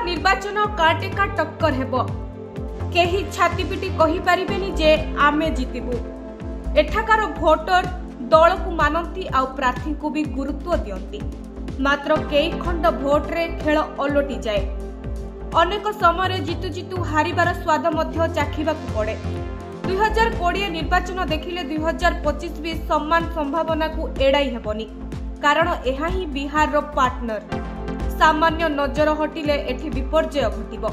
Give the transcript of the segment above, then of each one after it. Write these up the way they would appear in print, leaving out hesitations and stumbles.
निर्वाचन काटेका टक्कर हेबो केही छाती पिटी कहि परिबेनी जे आमे जितिबु। एठाकार भोटर दल को मानती आ प्रार्थी को भी गुरुत्व दियंती। मात्र कई खंड भोट रे खेल ओलटी जाए। अनेक समय जितु जितु हारिबार स्वाद मध्य चाखिबाकु पड़े। 2020 निर्वाचन देखिले 2025 भी सम्मान संभावना को एड़ाई हेबनी, कारण एहा ही बिहार रो पार्टनर। सामान्य नजर हटिले एठी विपर्जय घटिबो।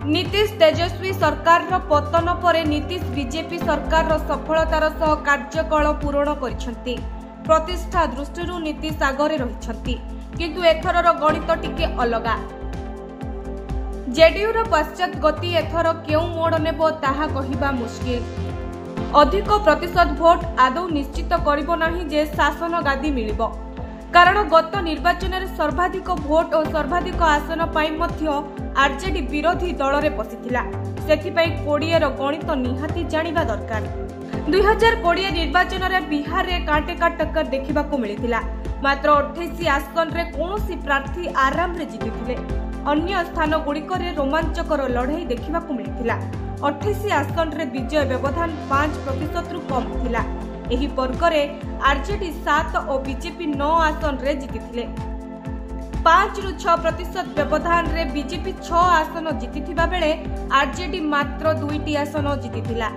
नीतीश तेजस्वी सरकार रो पतन परे नीतीश बीजेपी सरकार रो सफलतार सह कार्यकाल पूर्ण करिसंती। प्रतिष्ठा दृष्टि नीतीश आगरे रहिसंती, किंतु एथर रो गणित टिके अलगा। जेडीयू रो पश्चात गति एथर केउ मोड़ नेबो ताहा कहिबा मुश्किल। अधिक प्रतिशत भोट आदौ निश्चित करिबो नाही जे शासन गादी मिलिबो, कारण गत निर्वाचन में सर्वाधिक भोट और सर्वाधिक आसन पाई मध्य आरजेडी विरोधी दल रे पसिथिला। सेथिपाई 20 रो गणित निहाती जानिबा दरकार। 2020 निर्वाचन में बिहार रे काटेका टक्कर देखिबा को मिलिथिला। मात्र 28 आसन रे कोनोसी प्रार्थी आराम रे जितिथिले। अन्य स्थान गुड़िक रोमांचकर लड़ाई देखा मिलता। 28 आसन रे विजय व्यवधान 5% रु कम थिला। एही वर्ग रे आरजेडी 7 और बीजेपी 9 आसन रे जीतिथिले। 5 रु 6% व्यवधान रे बीजेपी 6 आसन जीतिथिबा बेले आरजेडी मात्र 2टी आसन जीतिथिला।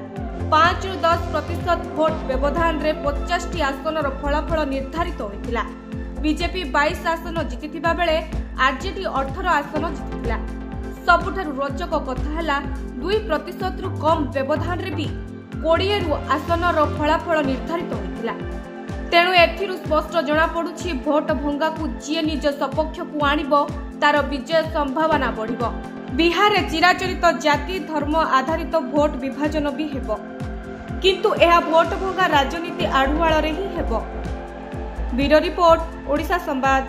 5 रु 10% भोट व्यवधान रे 50टी आसन रो फलाफल निर्धारित होइथिला। बीजेपी 22 आसन जीतिथिबा बेले आरजेडी 18 आसन जीतिथिला। सबुठारु रोचक कथा हला 2% रु कम व्यवधान रे भी 20 रु आसन रो फलाफल निर्धारित होइथिला। तेणु एथिरु स्पष्ट जणा पडुछि भोट भंगा को जे निज सपक्ष को आनिबो तार विजय संभावना बढ़िबो। बिहार रे चिराचरित जाति धर्म आधारित भोट विभाजन भी हेबो, किंतु एहा भोट भंगा राजनीति आढुआळ रे ही हेबो। ब्यूरो रिपोर्ट, ओडिशा संवाद।